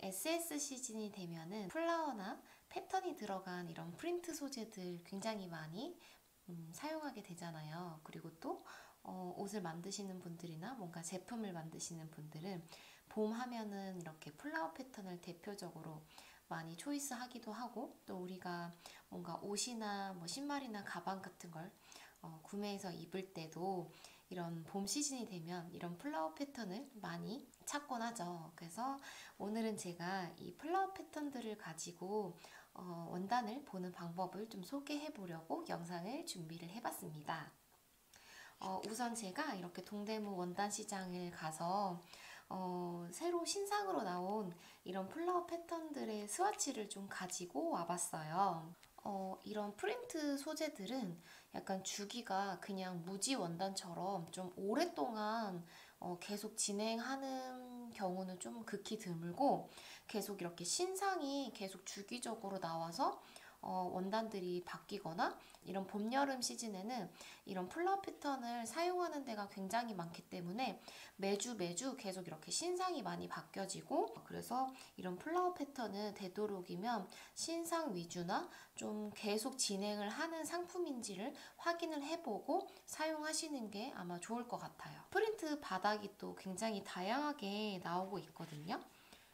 SS 시즌이 되면은 플라워나 패턴이 들어간 이런 프린트 소재들 굉장히 많이 사용하게 되잖아요. 그리고 또 옷을 만드시는 분들이나 뭔가 제품을 만드시는 분들은 봄 하면은 이렇게 플라워 패턴을 대표적으로 많이 초이스하기도 하고, 또 우리가 뭔가 옷이나 뭐 신발이나 가방 같은 걸 구매해서 입을 때도 이런 봄 시즌이 되면 이런 플라워 패턴을 많이 찾곤 하죠. 그래서 오늘은 제가 이 플라워 패턴들을 가지고 원단을 보는 방법을 좀 소개해 보려고 영상을 준비를 해봤습니다. 우선 제가 이렇게 동대문 원단 시장을 가서 새로 신상으로 나온 이런 플라워 패턴들의 스와치를 좀 가지고 와봤어요. 이런 프린트 소재들은 약간 주기가 그냥 무지 원단처럼 좀 오랫동안 계속 진행하는 경우는 좀 극히 드물고, 계속 이렇게 신상이 계속 주기적으로 나와서 원단들이 바뀌거나, 이런 봄, 여름 시즌에는 이런 플라워 패턴을 사용하는 데가 굉장히 많기 때문에 매주 계속 이렇게 신상이 많이 바뀌어지고, 그래서 이런 플라워 패턴은 되도록이면 신상 위주나 좀 계속 진행을 하는 상품인지를 확인을 해보고 사용하시는 게 아마 좋을 것 같아요. 프린트 바닥이 또 굉장히 다양하게 나오고 있거든요.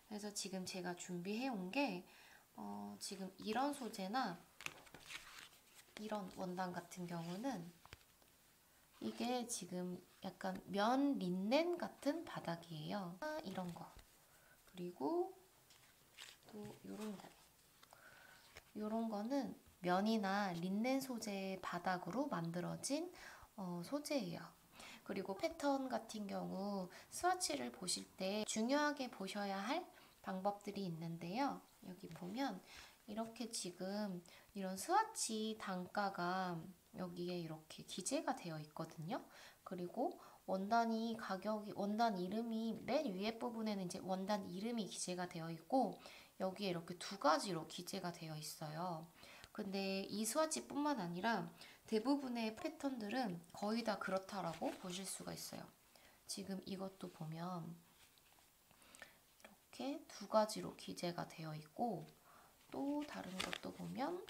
그래서 지금 제가 준비해 온 게 지금 이런 소재나 이런 원단 같은 경우는 이게 지금 약간 면 린넨 같은 바닥이에요. 이런 거, 그리고 또 이런 거는 면이나 린넨 소재의 바닥으로 만들어진 소재예요. 그리고 패턴 같은 경우 스와치를 보실 때 중요하게 보셔야 할 방법들이 있는데요. 여기 보면 이렇게 지금 이런 스와치 단가가 여기에 이렇게 기재가 되어 있거든요. 그리고 원단 이름이 맨 위에 부분에는 이제 원단 이름이 기재가 되어 있고, 여기에 이렇게 두 가지로 기재가 되어 있어요. 근데 이 스와치뿐만 아니라 대부분의 패턴들은 거의 다 그렇다라고 보실 수가 있어요. 지금 이것도 보면 이렇게 두 가지로 기재가 되어 있고, 또 다른 것도 보면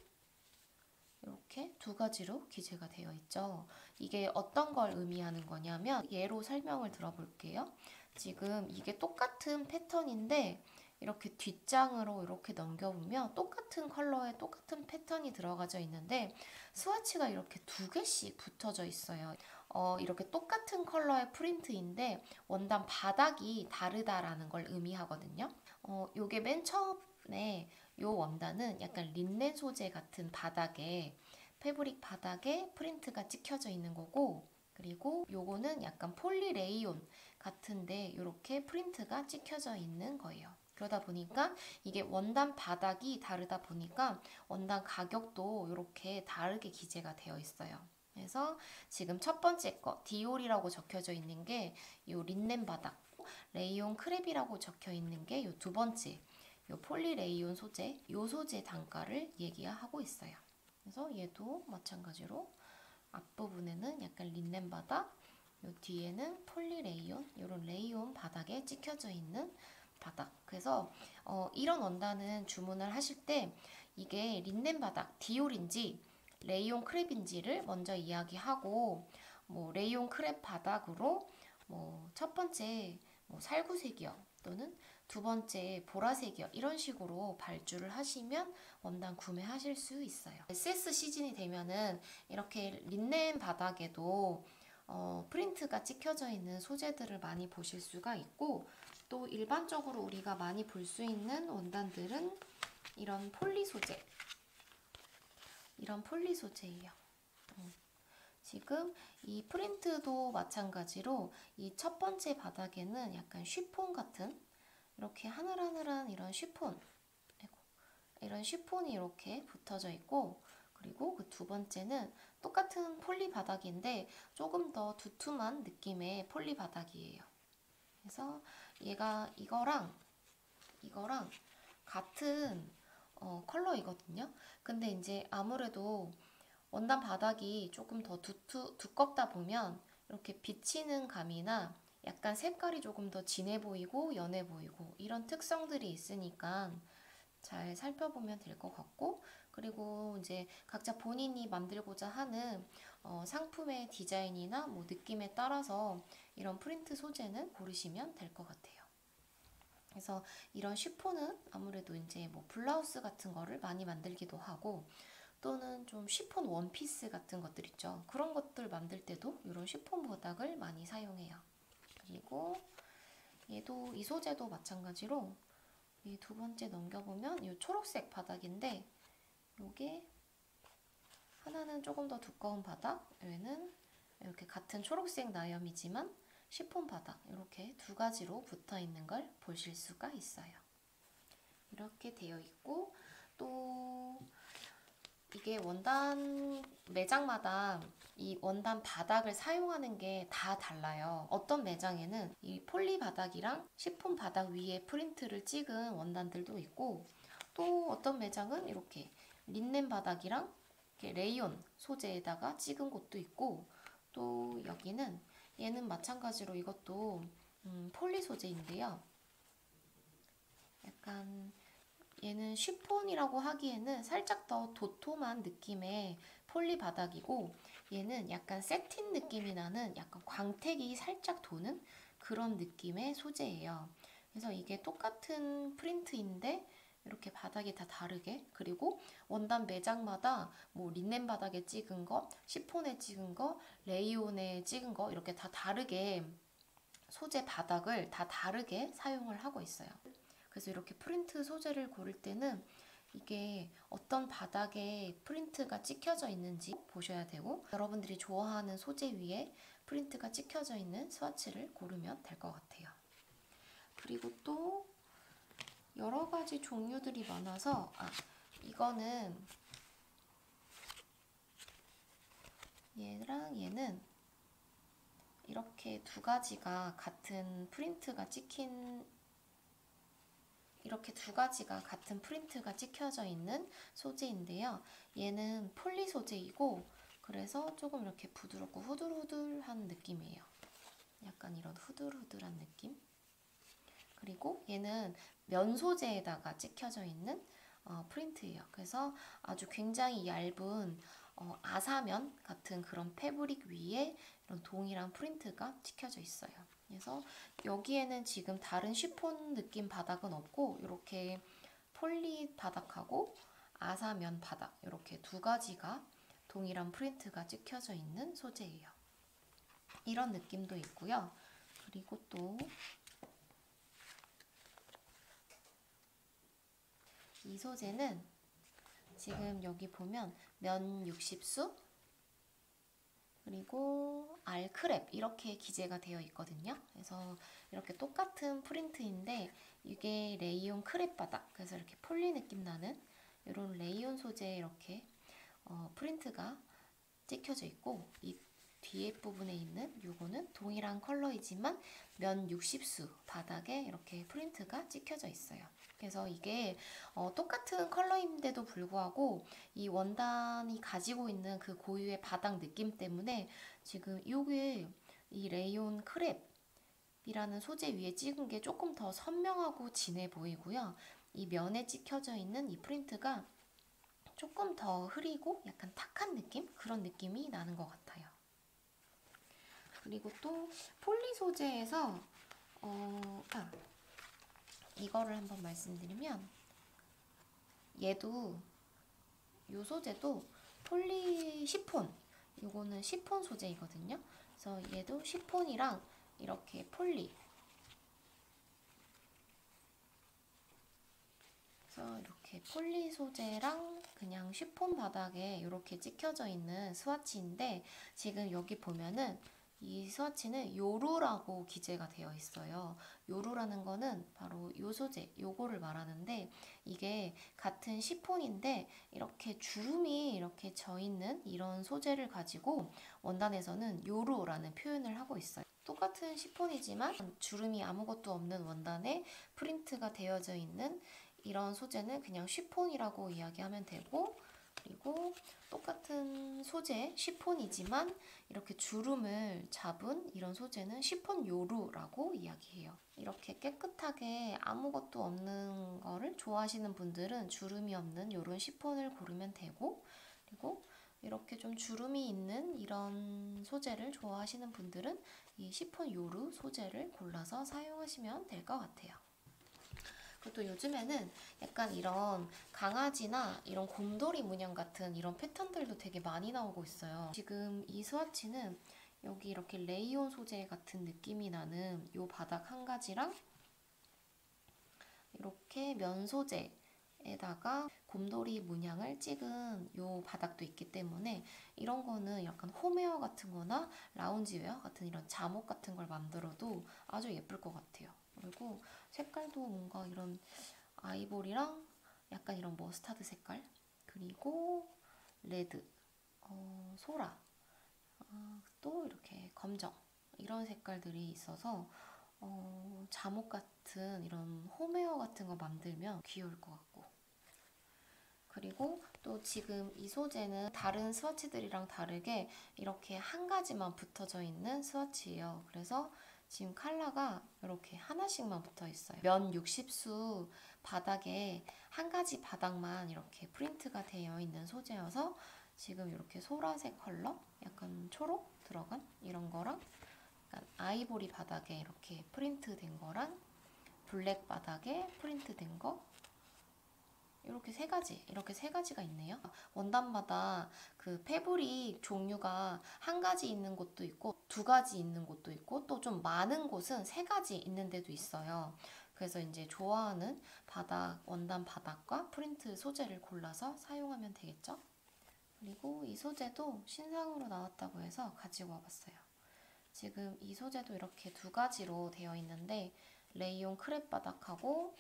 이렇게 두 가지로 기재가 되어 있죠. 이게 어떤 걸 의미하는 거냐면, 예로 설명을 들어볼게요. 지금 이게 똑같은 패턴인데 이렇게 뒷장으로 이렇게 넘겨보면 똑같은 컬러에 똑같은 패턴이 들어가져 있는데 스와치가 이렇게 두 개씩 붙어져 있어요. 이렇게 똑같은 컬러의 프린트인데 원단 바닥이 다르다라는 걸 의미하거든요. 요게 맨 처음에 요 원단은 약간 린넨 소재 같은 바닥에, 패브릭 바닥에 프린트가 찍혀져 있는 거고, 그리고 요거는 약간 폴리레이온 같은데 이렇게 프린트가 찍혀져 있는 거예요. 그러다 보니까 이게 원단 바닥이 다르다 보니까 원단 가격도 이렇게 다르게 기재가 되어 있어요. 그래서 지금 첫 번째 거 디올이라고 적혀져 있는 게 이 린넨 바닥, 레이온 크랩이라고 적혀 있는 게 이 두 번째, 이 폴리레이온 소재, 이 소재 단가를 얘기하고 있어요. 그래서 얘도 마찬가지로 앞부분에는 약간 린넨 바닥, 요 뒤에는 폴리레이온, 이런 레이온 바닥에 찍혀져 있는 바닥. 그래서 이런 원단은 주문을 하실 때 이게 린넨 바닥 디올인지 레이온 크랩인지를 먼저 이야기하고, 뭐 레이온 크랩 바닥으로 뭐 첫 번째 뭐 살구색이요, 또는 두 번째 보라색이요, 이런 식으로 발주를 하시면 원단 구매하실 수 있어요. SS 시즌이 되면은 이렇게 린넨 바닥에도 프린트가 찍혀져 있는 소재들을 많이 보실 수가 있고, 또 일반적으로 우리가 많이 볼 수 있는 원단들은 이런 폴리 소재, 이런 폴리 소재예요. 지금 이 프린트도 마찬가지로 이 첫 번째 바닥에는 약간 쉬폰 같은, 이렇게 하늘하늘한 이런 쉬폰, 이런 쉬폰이 이렇게 붙어져 있고, 그리고 그 두 번째는 똑같은 폴리 바닥인데 조금 더 두툼한 느낌의 폴리 바닥이에요. 그래서 얘가 이거랑 같은 컬러이거든요. 근데 이제 아무래도 원단 바닥이 조금 더 두껍다 보면 이렇게 비치는 감이나 약간 색깔이 조금 더 진해 보이고 연해 보이고 이런 특성들이 있으니까 잘 살펴보면 될 것 같고, 그리고 이제 각자 본인이 만들고자 하는 상품의 디자인이나 뭐 느낌에 따라서 이런 프린트 소재는 고르시면 될 것 같아요. 그래서 이런 쉬폰은 아무래도 이제 뭐 블라우스 같은 거를 많이 만들기도 하고, 또는 좀 쉬폰 원피스 같은 것들 있죠. 그런 것들 만들 때도 이런 쉬폰 바닥을 많이 사용해요. 그리고 얘도 이 소재도 마찬가지로 이 두 번째 넘겨보면 이 초록색 바닥인데, 요게 하나는 조금 더 두꺼운 바닥, 얘는 이렇게 같은 초록색 나염이지만 쉬폰 바닥, 이렇게 두 가지로 붙어 있는 걸 보실 수가 있어요. 이렇게 되어 있고, 또 이게 원단 매장마다 이 원단 바닥을 사용하는 게 다 달라요. 어떤 매장에는 이 폴리 바닥이랑 쉬폰 바닥 위에 프린트를 찍은 원단들도 있고, 또 어떤 매장은 이렇게 린넨 바닥이랑 이렇게 레이온 소재에다가 찍은 곳도 있고, 또 여기는 얘는 마찬가지로 이것도 폴리 소재인데요. 약간 얘는 쉬폰이라고 하기에는 살짝 더 도톰한 느낌의 폴리 바닥이고, 얘는 약간 세틴 느낌이 나는 약간 광택이 살짝 도는 그런 느낌의 소재예요. 그래서 이게 똑같은 프린트인데 이렇게 바닥이 다 다르게, 그리고 원단 매장마다 뭐 린넨 바닥에 찍은 거, 쉬폰에 찍은 거, 레이온에 찍은 거 이렇게 다 다르게 소재 바닥을 다 다르게 사용을 하고 있어요. 그래서 이렇게 프린트 소재를 고를 때는 이게 어떤 바닥에 프린트가 찍혀져 있는지 보셔야 되고, 여러분들이 좋아하는 소재 위에 프린트가 찍혀져 있는 스와치를 고르면 될 것 같아요. 그리고 또 여러 가지 종류들이 많아서, 이거는 얘랑 얘는 이렇게 두 가지가 같은 프린트가 찍힌, 이렇게 두 가지가 같은 프린트가 찍혀져 있는 소재인데요. 얘는 폴리 소재이고, 그래서 조금 이렇게 부드럽고 후들후들한 느낌이에요. 약간 이런 후들후들한 느낌. 그리고 얘는 면 소재에다가 찍혀져 있는 프린트예요. 그래서 아주 굉장히 얇은 아사면 같은 그런 패브릭 위에 이런 동일한 프린트가 찍혀져 있어요. 그래서 여기에는 지금 다른 쉬폰 느낌 바닥은 없고, 이렇게 폴리 바닥하고 아사면 바닥, 이렇게 두 가지가 동일한 프린트가 찍혀져 있는 소재예요. 이런 느낌도 있고요. 그리고 또 이 소재는 지금 여기 보면 면 60수, 그리고 알 크랩 이렇게 기재가 되어 있거든요. 그래서 이렇게 똑같은 프린트인데 이게 레이온 크랩 바닥, 그래서 이렇게 폴리 느낌 나는 이런 레이온 소재에 이렇게 프린트가 찍혀져 있고, 이 뒤에 부분에 있는 요거는 동일한 컬러이지만 면 60수 바닥에 이렇게 프린트가 찍혀져 있어요. 그래서 이게 똑같은 컬러인데도 불구하고 이 원단이 가지고 있는 그 고유의 바닥 느낌 때문에 지금 이게 이 레이온 크랩이라는 소재 위에 찍은 게 조금 더 선명하고 진해 보이고요. 이 면에 찍혀져 있는 이 프린트가 조금 더 흐리고 약간 탁한 느낌? 그런 느낌이 나는 것 같아요. 그리고 또 폴리 소재에서 이거를 한번 말씀드리면, 얘도 이 소재도 폴리 시폰, 이거는 시폰 소재이거든요. 그래서 얘도 시폰이랑 이렇게 폴리, 그래서 이렇게 폴리 소재랑 그냥 쉬폰 바닥에 이렇게 찍혀져 있는 스와치인데, 지금 여기 보면은 이 스와치는 요루라고 기재가 되어 있어요. 요루라는 거는 바로 요 소재, 요거를 말하는데, 이게 같은 시폰인데 이렇게 주름이 이렇게 져 있는 이런 소재를 가지고 원단에서는 요루라는 표현을 하고 있어요. 똑같은 시폰이지만 주름이 아무것도 없는 원단에 프린트가 되어져 있는 이런 소재는 그냥 쉬폰이라고 이야기하면 되고, 그리고 똑같은 소재, 쉬폰이지만 이렇게 주름을 잡은 이런 소재는 쉬폰 요루라고 이야기해요. 이렇게 깨끗하게 아무것도 없는 거를 좋아하시는 분들은 주름이 없는 이런 쉬폰을 고르면 되고, 그리고 이렇게 좀 주름이 있는 이런 소재를 좋아하시는 분들은 이 쉬폰 요루 소재를 골라서 사용하시면 될 것 같아요. 그리고 또 요즘에는 약간 이런 강아지나 이런 곰돌이 문양 같은 이런 패턴들도 되게 많이 나오고 있어요. 지금 이 스와치는 여기 이렇게 레이온 소재 같은 느낌이 나는 이 바닥 한 가지랑 이렇게 면 소재에다가 곰돌이 문양을 찍은 이 바닥도 있기 때문에 이런 거는 약간 홈웨어 같은 거나 라운지웨어 같은 이런 잠옷 같은 걸 만들어도 아주 예쁠 것 같아요. 그리고 색깔도 뭔가 이런 아이보리랑 약간 이런 머스타드 색깔, 그리고 레드, 소라, 또 이렇게 검정 이런 색깔들이 있어서 잠옷 같은 이런 홈웨어 같은 거 만들면 귀여울 것 같고, 그리고 또 지금 이 소재는 다른 스와치들이랑 다르게 이렇게 한 가지만 붙어져 있는 스와치예요. 그래서 지금 컬러가 이렇게 하나씩만 붙어 있어요. 면 60수 바닥에 한 가지 바닥만 이렇게 프린트가 되어 있는 소재여서 지금 이렇게 소라색 컬러, 약간 초록 들어간 이런 거랑 약간 아이보리 바닥에 이렇게 프린트 된 거랑 블랙 바닥에 프린트 된 거, 이렇게 세 가지가 있네요. 원단마다 그 패브릭 종류가 한 가지 있는 곳도 있고 두 가지 있는 곳도 있고 또 좀 많은 곳은 세 가지 있는 데도 있어요. 그래서 이제 좋아하는 원단 바닥과 프린트 소재를 골라서 사용하면 되겠죠. 그리고 이 소재도 신상으로 나왔다고 해서 가지고 와봤어요. 지금 이 소재도 이렇게 두 가지로 되어 있는데 레이온 크랩 바닥하고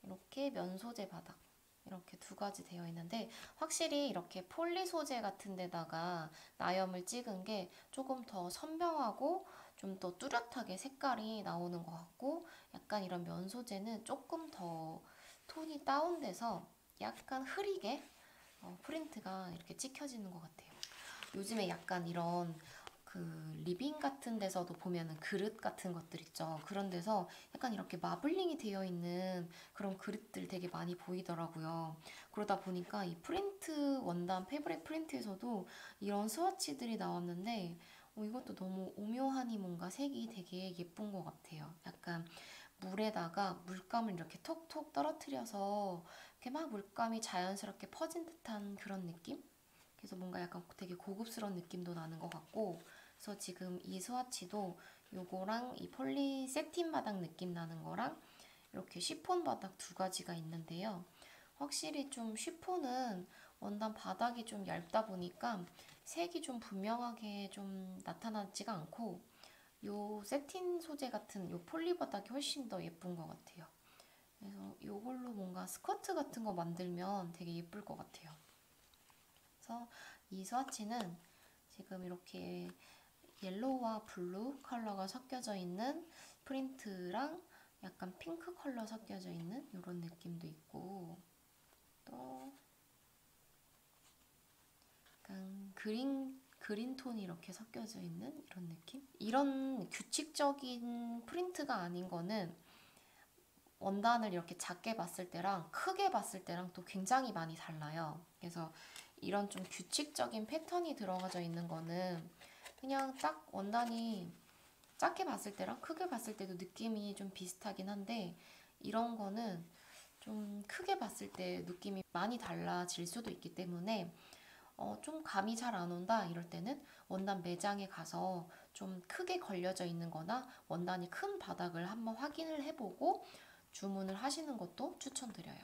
이렇게 면 소재 바닥 이렇게 두 가지 되어 있는데 확실히 이렇게 폴리 소재 같은 데다가 나염을 찍은 게 조금 더 선명하고 좀 더 뚜렷하게 색깔이 나오는 것 같고, 약간 이런 면 소재는 조금 더 톤이 다운돼서 약간 흐리게 프린트가 이렇게 찍혀지는 것 같아요. 요즘에 약간 이런 그 리빙 같은 데서도 보면은 그릇 같은 것들 있죠. 그런 데서 약간 이렇게 마블링이 되어 있는 그런 그릇들 되게 많이 보이더라고요. 그러다 보니까 이 프린트 원단 패브릭 프린트에서도 이런 스와치들이 나왔는데 이것도 너무 오묘하니 뭔가 색이 되게 예쁜 것 같아요. 약간 물에다가 물감을 이렇게 톡톡 떨어뜨려서 이렇게 막 물감이 자연스럽게 퍼진 듯한 그런 느낌? 그래서 뭔가 약간 되게 고급스러운 느낌도 나는 것 같고, 그래서 지금 이 스와치도 요거랑 이 폴리 세틴 바닥 느낌 나는 거랑 이렇게 쉬폰 바닥 두 가지가 있는데요. 확실히 좀 쉬폰은 원단 바닥이 좀 얇다 보니까 색이 좀 분명하게 좀 나타나지가 않고 요 세틴 소재 같은 요 폴리 바닥이 훨씬 더 예쁜 것 같아요. 그래서 요걸로 뭔가 스커트 같은 거 만들면 되게 예쁠 것 같아요. 그래서 이 스와치는 지금 이렇게 옐로우와 블루 컬러가 섞여져 있는 프린트랑 약간 핑크 컬러 섞여져 있는 이런 느낌도 있고, 또 약간 그린 톤이 이렇게 섞여져 있는 이런 느낌? 이런 규칙적인 프린트가 아닌 거는 원단을 이렇게 작게 봤을 때랑 크게 봤을 때랑 또 굉장히 많이 달라요. 그래서 이런 좀 규칙적인 패턴이 들어가져 있는 거는 그냥 딱 원단이 작게 봤을 때랑 크게 봤을 때도 느낌이 좀 비슷하긴 한데, 이런 거는 좀 크게 봤을 때 느낌이 많이 달라질 수도 있기 때문에 좀 감이 잘 안 온다 이럴 때는 원단 매장에 가서 좀 크게 걸려져 있는 거나 원단이 큰 바닥을 한번 확인을 해보고 주문을 하시는 것도 추천드려요.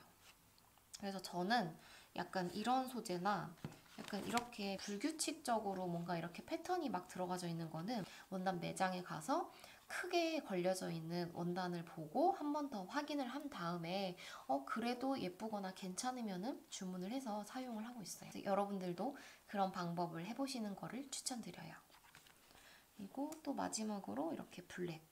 그래서 저는 약간 이런 소재나 약간 이렇게 불규칙적으로 뭔가 이렇게 패턴이 막 들어가져 있는 거는 원단 매장에 가서 크게 걸려져 있는 원단을 보고 한 번 더 확인을 한 다음에 그래도 예쁘거나 괜찮으면은 주문을 해서 사용을 하고 있어요. 여러분들도 그런 방법을 해보시는 거를 추천드려요. 그리고 또 마지막으로 이렇게 블랙.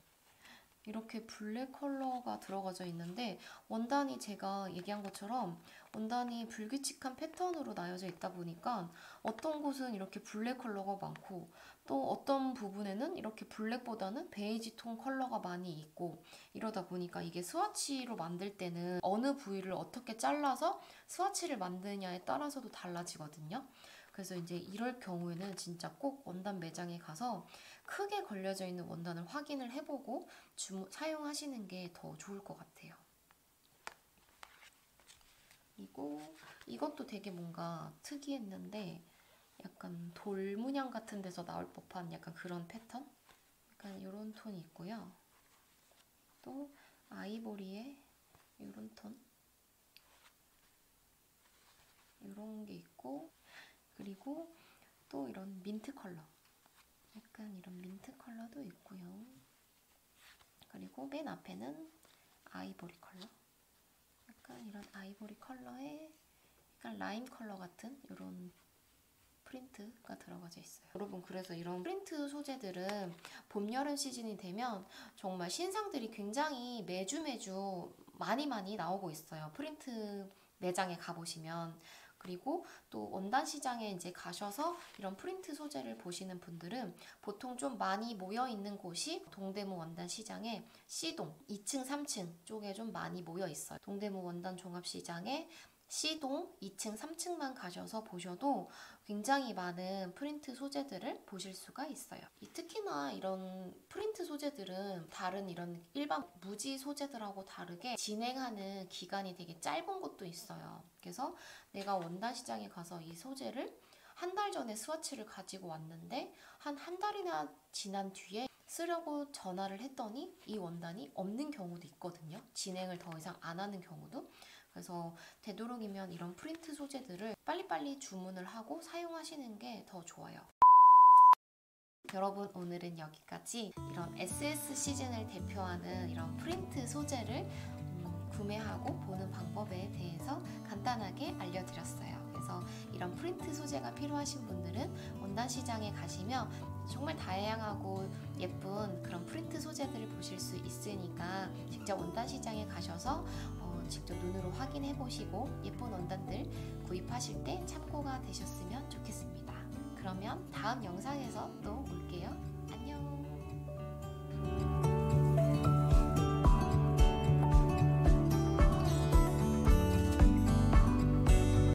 이렇게 블랙 컬러가 들어가져 있는데 원단이 제가 얘기한 것처럼 원단이 불규칙한 패턴으로 나열져 있다 보니까 어떤 곳은 이렇게 블랙 컬러가 많고 또 어떤 부분에는 이렇게 블랙보다는 베이지 톤 컬러가 많이 있고 이러다 보니까 이게 스와치로 만들 때는 어느 부위를 어떻게 잘라서 스와치를 만드냐에 따라서도 달라지거든요. 그래서 이제 이럴 경우에는 진짜 꼭 원단 매장에 가서 크게 걸려져 있는 원단을 확인을 해보고 사용하시는 게 더 좋을 것 같아요. 그리고 이것도 되게 뭔가 특이했는데 약간 돌 문양 같은 데서 나올 법한 약간 그런 패턴? 약간 이런 톤이 있고요. 또 아이보리의 이런 톤? 이런 게 있고 그리고 또 이런 민트 컬러 약간 이런 민트 컬러도 있고요. 그리고 맨 앞에는 아이보리 컬러 약간 이런 아이보리 컬러에 약간 라임 컬러 같은 이런 프린트가 들어가져 있어요. 여러분 그래서 이런 프린트 소재들은 봄, 여름 시즌이 되면 정말 신상들이 굉장히 매주 많이 나오고 있어요. 프린트 매장에 가보시면. 그리고 또 원단 시장에 이제 가셔서 이런 프린트 소재를 보시는 분들은 보통 좀 많이 모여 있는 곳이 동대문 원단 시장에 C동 2층, 3층 쪽에 좀 많이 모여 있어요. 동대문 원단 종합시장에 C동 2층, 3층만 가셔서 보셔도 굉장히 많은 프린트 소재들을 보실 수가 있어요. 특히나 이런 프린트 소재들은 다른 이런 일반 무지 소재들하고 다르게 진행하는 기간이 되게 짧은 것도 있어요. 그래서 내가 원단 시장에 가서 이 소재를 한 달 전에 스와치를 가지고 왔는데 한 달이나 지난 뒤에 쓰려고 전화를 했더니 이 원단이 없는 경우도 있거든요. 진행을 더 이상 안 하는 경우도. 그래서 되도록이면 이런 프린트 소재들을 빨리빨리 주문을 하고 사용하시는 게 더 좋아요. 여러분 오늘은 여기까지 이런 SS 시즌을 대표하는 이런 프린트 소재를 구매하고 보는 방법에 대해서 간단하게 알려드렸어요. 그래서 이런 프린트 소재가 필요하신 분들은 원단 시장에 가시면 정말 다양하고 예쁜 그런 프린트 소재들을 보실 수 있으니까 직접 원단 시장에 가셔서 직접 눈으로 확인해 보시고 예쁜 원단들 구입하실 때 참고가 되셨으면 좋겠습니다. 그러면 다음 영상에서 또 올게요.